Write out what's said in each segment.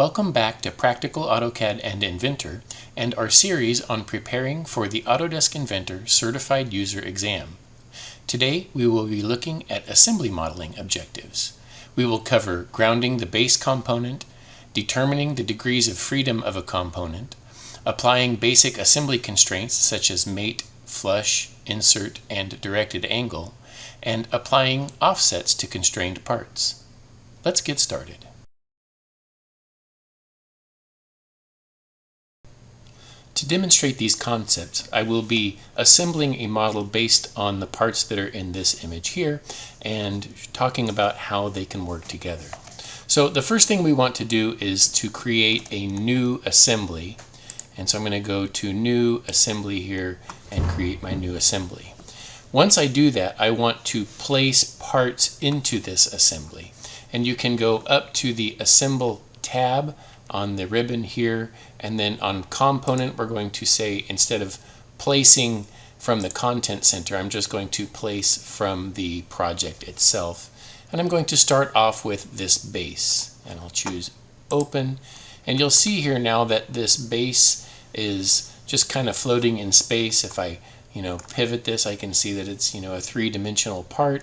Welcome back to Practical AutoCAD and Inventor and our series on preparing for the Autodesk Inventor Certified User Exam. Today we will be looking at assembly modeling objectives. We will cover grounding the base component, determining the degrees of freedom of a component, applying basic assembly constraints such as mate, flush, insert, and directed angle, and applying offsets to constrained parts. Let's get started. To demonstrate these concepts, I will be assembling a model based on the parts that are in this image here and talking about how they can work together. So the first thing we want to do is to create a new assembly. And so I'm going to go to New Assembly here and create my new assembly. Once I do that, I want to place parts into this assembly. And you can go up to the Assemble tab on the ribbon here, and then on Component we're going to say, instead of placing from the Content Center, I'm just going to place from the project itself. And I'm going to start off with this base, and I'll choose Open, and you'll see here now that this base is just kind of floating in space. If I pivot this, I can see that it's a three-dimensional part.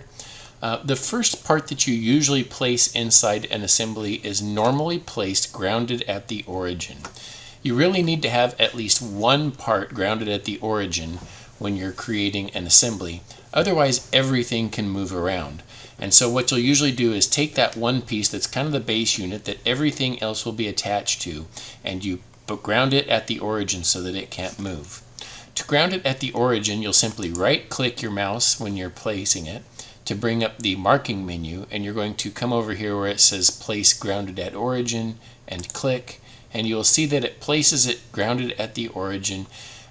The first part that you usually place inside an assembly is normally placed grounded at the origin. You really need to have at least one part grounded at the origin when you're creating an assembly. Otherwise, everything can move around. And so what you'll usually do is take that one piece that's kind of the base unit that everything else will be attached to, and you ground it at the origin so that it can't move. To ground it at the origin, you'll simply right-click your mouse when you're placing it to bring up the marking menu, and you're going to come over here where it says Place Grounded at Origin and click, and you'll see that it places it grounded at the origin,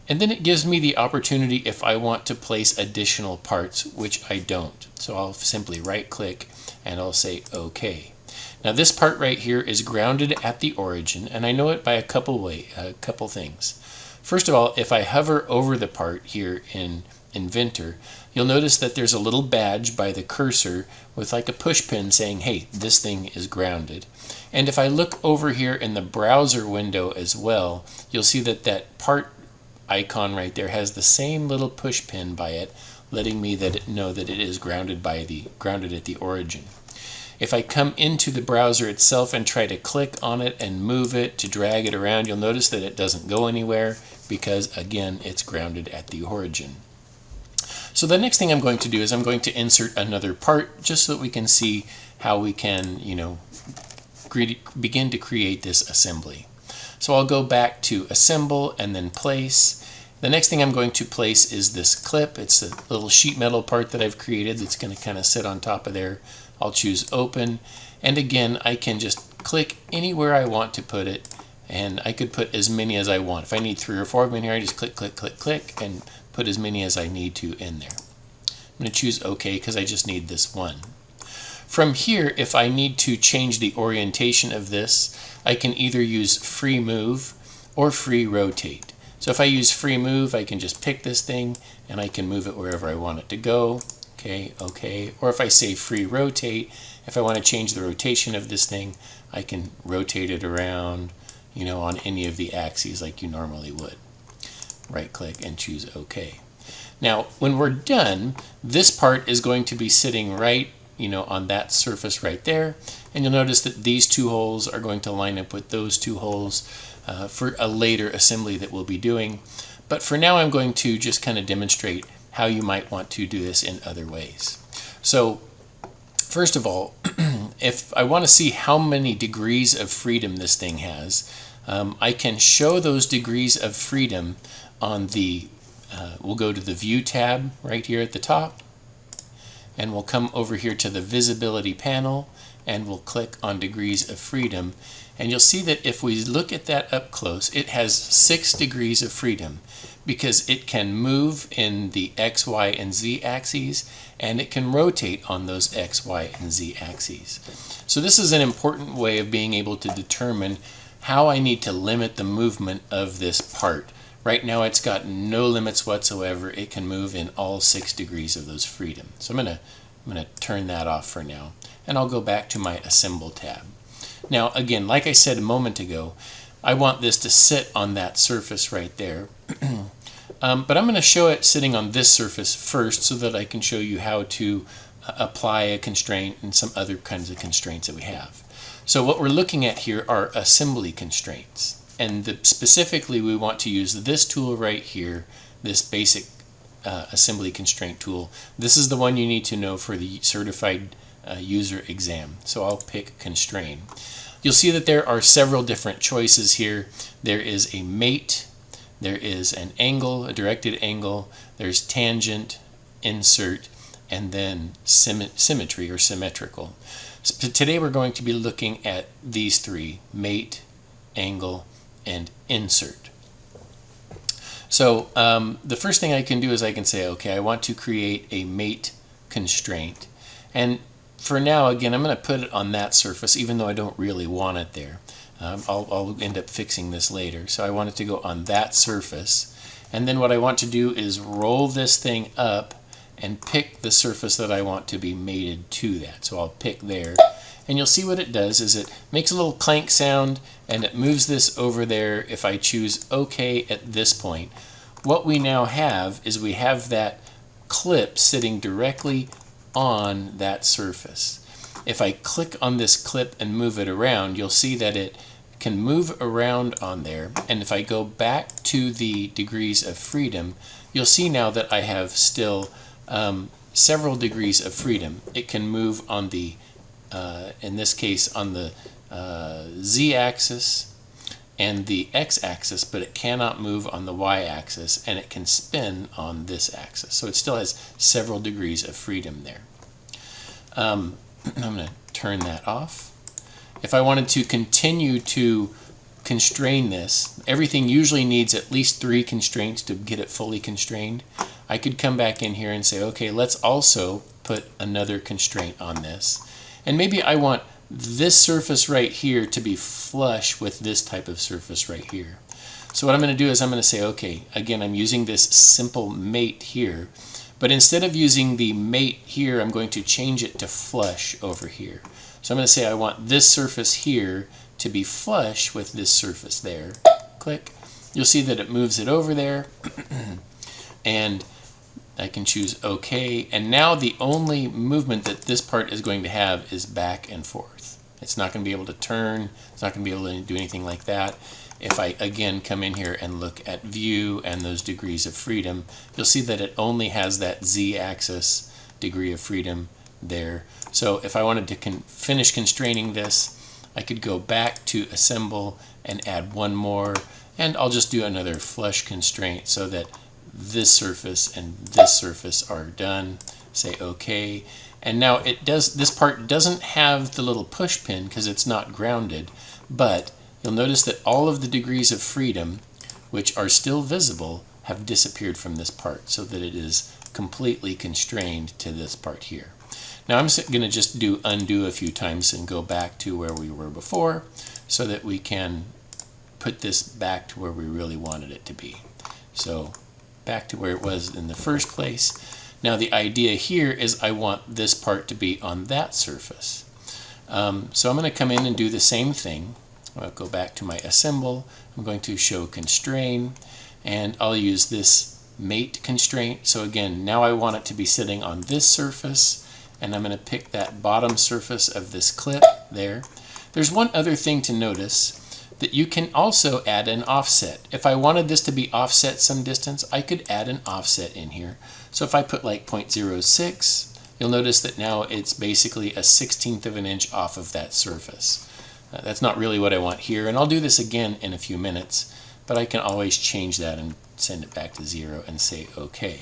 and then it gives me the opportunity if I want to place additional parts, which I don't. So I'll simply right-click and I'll say OK. Now this part right here is grounded at the origin, and I know it by a couple things. First of all, if I hover over the part here in Inventor, you'll notice that there's a little badge by the cursor with like a push pin saying, hey, this thing is grounded. And if I look over here in the browser window as well, you'll see that that part icon right there has the same little push pin by it, letting me know that it is grounded at the origin. If I come into the browser itself and try to click on it and move it to drag it around, you'll notice that it doesn't go anywhere because, again, it's grounded at the origin. So the next thing I'm going to do is I'm going to insert another part just so that we can see how we can, begin to create this assembly. So I'll go back to Assemble and then Place. The next thing I'm going to place is this clip. It's a little sheet metal part that I've created that's going to kind of sit on top of there. I'll choose Open, and again I can just click anywhere I want to put it, and I could put as many as I want. If I need 3 or 4 of them in here, I just click, click, click, click, and put as many as I need to in there. I'm going to choose OK because I just need this one. From here, if I need to change the orientation of this, I can either use Free Move or Free Rotate. So if I use Free Move, I can just pick this thing and I can move it wherever I want it to go. Okay, OK. Or if I say Free Rotate, if I want to change the rotation of this thing, I can rotate it around, on any of the axes like you normally would. Right click and choose OK. Now when we're done, this part is going to be sitting right on that surface right there, and you'll notice that these two holes are going to line up with those two holes for a later assembly that we'll be doing. But for now I'm going to just kind of demonstrate how you might want to do this in other ways. So first of all, if I want to see how many degrees of freedom this thing has, I can show those degrees of freedom on the, we'll go to the View tab right here at the top, and we'll come over here to the Visibility panel, and we'll click on Degrees of Freedom, and you'll see that if we look at that up close, it has 6 degrees of freedom because it can move in the X, Y, and Z axes, and it can rotate on those X, Y, and Z axes. So this is an important way of being able to determine how I need to limit the movement of this part. Right now it's got no limits whatsoever. It can move in all 6 degrees of those freedom. So I'm going to turn that off for now, and I'll go back to my Assemble tab. Now again, like I said a moment ago, I want this to sit on that surface right there. But I'm going to show it sitting on this surface first so that I can show you how to apply a constraint and some other kinds of constraints that we have. So what we're looking at here are assembly constraints. And specifically we want to use this tool right here, this basic assembly constraint tool. This is the one you need to know for the certified user exam. So I'll pick constrain. You'll see that there are several different choices here. There is a mate, there is an angle, a directed angle, there's tangent, insert, and then symmetry or symmetrical. So today we're going to be looking at these three: mate, angle, and insert. So the first thing I can do is I can say, okay, I want to create a mate constraint. And for now, again, I'm going to put it on that surface, even though I don't really want it there. I'll end up fixing this later. So I want it to go on that surface. And then what I want to do is roll this thing up and pick the surface that I want to be mated to that. So I'll pick there. And you'll see what it does is it makes a little clank sound and it moves this over there if I choose OK at this point. What we now have is we have that clip sitting directly on that surface. If I click on this clip and move it around, you'll see that it can move around on there. And if I go back to the degrees of freedom, you'll see now that I have still several degrees of freedom. It can move on the in this case on the z-axis and the x-axis, but it cannot move on the y-axis, and it can spin on this axis. So it still has several degrees of freedom there. I'm going to turn that off. If I wanted to continue to constrain this, everything usually needs at least 3 constraints to get it fully constrained. I could come back in here and say, okay, let's also put another constraint on this. And maybe I want this surface right here to be flush with this type of surface right here. So what I'm going to do is I'm going to say, okay, again, I'm using this simple mate here, but instead of using the mate here, I'm going to change it to flush over here. So I'm going to say I want this surface here to be flush with this surface there. Click. You'll see that it moves it over there. And I can choose OK, and now the only movement that this part is going to have is back and forth. It's not going to be able to turn, it's not going to be able to do anything like that. If I again come in here and look at view and those degrees of freedom, you'll see that it only has that z-axis degree of freedom there. So if I wanted to finish constraining this, I could go back to assemble and add one more, and I'll just do another flush constraint so that this surface and this surface are done. Say OK, and now this part doesn't have the little push pin because it's not grounded, but you'll notice that all of the degrees of freedom, which are still visible, have disappeared from this part so that it is completely constrained to this part here. Now I'm going to just do undo a few times and go back to where we were before so that we can put this back to where we really wanted it to be. So back to where it was in the first place. Now the idea here is I want this part to be on that surface. So I'm going to come in and do the same thing. I'll go back to my assemble. I'm going to show constrain, and I'll use this mate constraint. So again, now I want it to be sitting on this surface, and I'm going to pick that bottom surface of this clip there. There's one other thing to notice, that you can also add an offset. If I wanted this to be offset some distance, I could add an offset in here. So if I put like 0.06, you'll notice that now it's basically a 1/16 of an inch off of that surface. That's not really what I want here, and I'll do this again in a few minutes, but I can always change that and send it back to 0 and say OK.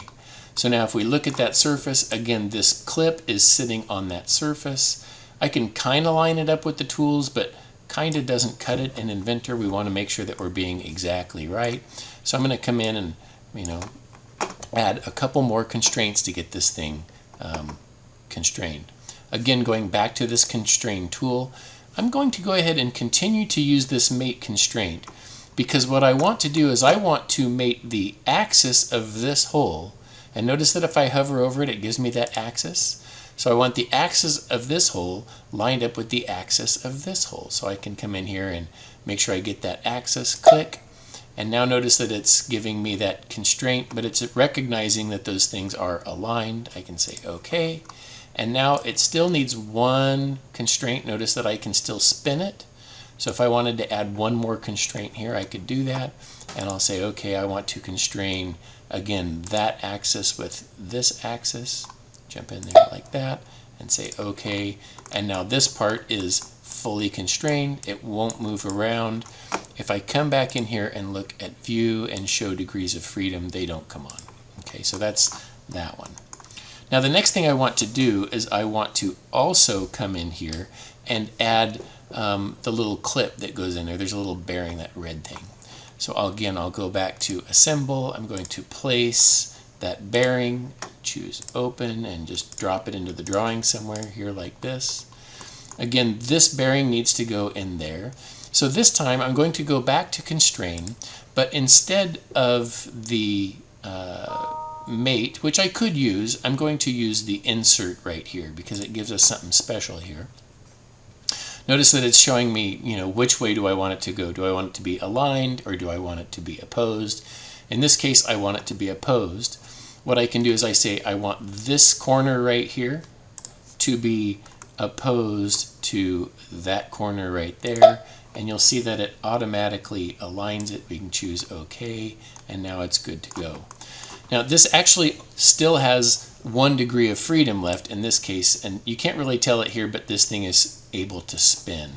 So now if we look at that surface, again, this clip is sitting on that surface. I can kind of line it up with the tools, but kind of doesn't cut it in Inventor. We want to make sure that we're being exactly right. So I'm going to come in and, add a couple more constraints to get this thing constrained. Again, going back to this constrain tool, I'm going to go ahead and continue to use this mate constraint, because what I want to do is I want to mate the axis of this hole. And notice that if I hover over it, it gives me that axis. So I want the axis of this hole lined up with the axis of this hole. So I can come in here and make sure I get that axis, click, and now notice that it's giving me that constraint, but it's recognizing that those things are aligned. I can say OK. And now it still needs one constraint. Notice that I can still spin it. So if I wanted to add one more constraint here, I could do that. And I'll say, OK, I want to constrain, again, that axis with this axis. Jump in there like that and say OK. And now this part is fully constrained. It won't move around. If I come back in here and look at view and show degrees of freedom, they don't come on. Okay, so that's that one. Now the next thing I want to do is I want to also come in here and add the little clip that goes in there. There's a little bearing, that red thing. So I'll go back to assemble. I'm going to place that bearing, choose open, and just drop it into the drawing somewhere here like this. Again, this bearing needs to go in there. So this time I'm going to go back to constrain, but instead of the mate, which I could use, I'm going to use the insert right here because it gives us something special here. Notice that it's showing me, which way do I want it to go? Do I want it to be aligned or do I want it to be opposed? In this case, I want it to be opposed. What I can do is I say I want this corner right here to be opposed to that corner right there, and you'll see that it automatically aligns it. We can choose OK, and now it's good to go. Now this actually still has 1 degree of freedom left in this case, and you can't really tell it here, but this thing is able to spin.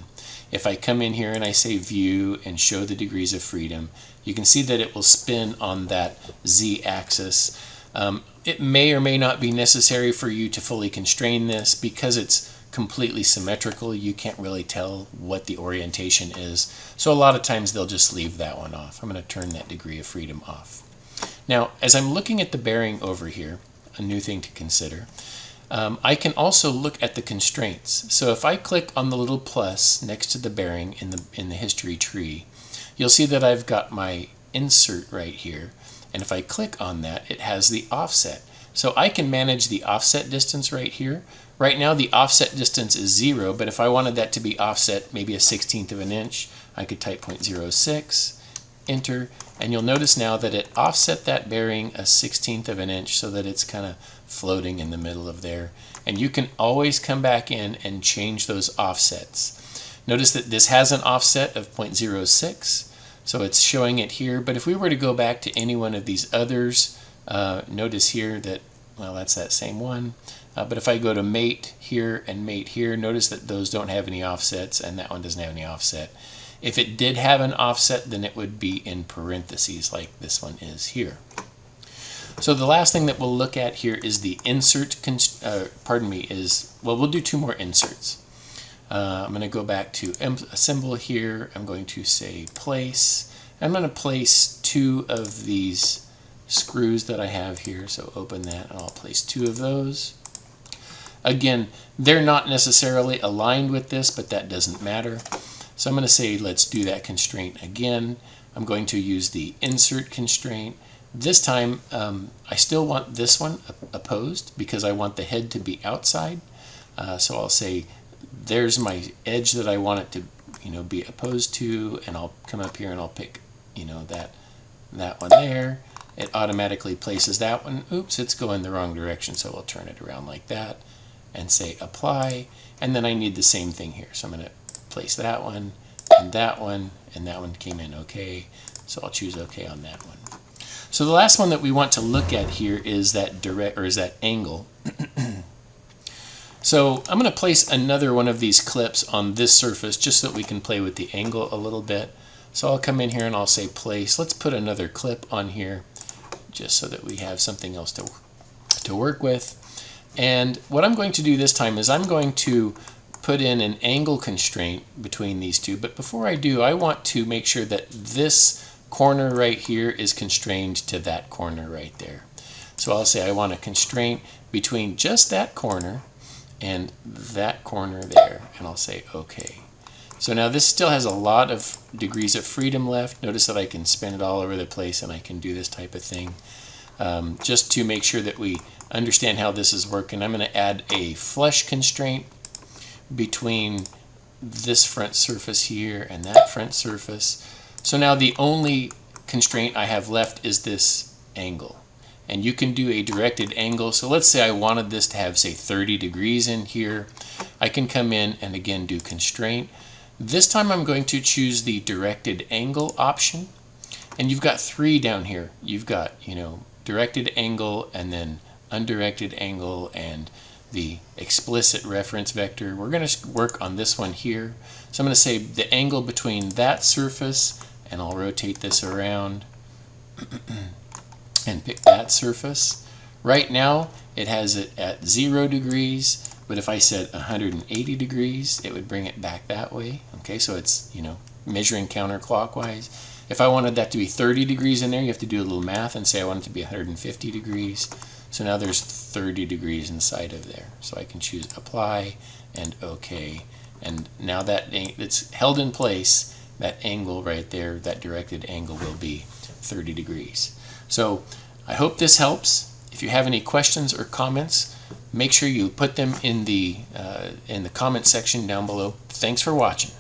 If I come in here and I say view and show the degrees of freedom, you can see that it will spin on that z-axis. It may or may not be necessary for you to fully constrain this because it's completely symmetrical. You can't really tell what the orientation is. So a lot of times they'll just leave that one off. I'm going to turn that degree of freedom off. Now, as I'm looking at the bearing over here, a new thing to consider, I can also look at the constraints. So if I click on the little plus next to the bearing in the history tree, you'll see that I've got my insert right here. And if I click on that, it has the offset. So I can manage the offset distance right here. Right now the offset distance is 0, but if I wanted that to be offset maybe a 1/16 of an inch, I could type 0.06, enter, and you'll notice now that it offset that bearing a 1/16 of an inch so that it's kind of floating in the middle of there. And you can always come back in and change those offsets. Notice that this has an offset of 0.06, so it's showing it here. But if we were to go back to any one of these others, notice here that, well, that's that same one. But if I go to mate here and mate here, notice that those don't have any offsets and that one doesn't have any offset. If it did have an offset, then it would be in parentheses like this one is here. So the last thing that we'll look at here is the insert, we'll do 2 more inserts. I'm going to go back to assemble here. I'm going to say place. I'm going to place 2 of these screws that I have here. So open that and I'll place 2 of those. Again, they're not necessarily aligned with this, but that doesn't matter. So I'm going to say let's do that constraint again. I'm going to use the insert constraint. This time I still want this one opposed because I want the head to be outside. So I'll say there's my edge that I want it to be opposed to, and I'll come up here and I'll pick that one there. It automatically places that one. Oops, it's going the wrong direction, so we'll turn it around like that and say apply, and then I need the same thing here. So I'm going to place that one, and that one came in okay, so I'll choose okay on that one. So the last one that we want to look at here is that angle. So I'm going to place another one of these clips on this surface just so that we can play with the angle a little bit. So I'll come in here and I'll say place. Let's put another clip on here just so that we have something else to work with. And what I'm going to do this time is I'm going to put in an angle constraint between these two. But before I do, I want to make sure that this corner right here is constrained to that corner right there. So I'll say I want a constraint between just that corner and that corner there, and I'll say OK. So now this still has a lot of degrees of freedom left. Notice that I can spin it all over the place and I can do this type of thing just to make sure that we understand how this is working, I'm going to add a flush constraint between this front surface here and that front surface. So now the only constraint I have left is this angle. And you can do a directed angle. So let's say I wanted this to have, say, 30 degrees in here. I can come in and again do constraint. This time I'm going to choose the directed angle option. And you've got 3 down here. You've got, directed angle and then undirected angle and the explicit reference vector. We're going to work on this one here. So I'm going to say the angle between that surface, and I'll rotate this around and pick that surface. Right now it has it at 0 degrees, but if I said 180 degrees, it would bring it back that way. Okay, so it's, measuring counterclockwise. If I wanted that to be 30 degrees in there, you have to do a little math and say I want it to be 150 degrees. So now there's 30 degrees inside of there. So I can choose apply and OK. And now that it's held in place, that angle right there, that directed angle will be 30 degrees. So I hope this helps. If you have any questions or comments, make sure you put them in the comment section down below. Thanks for watching.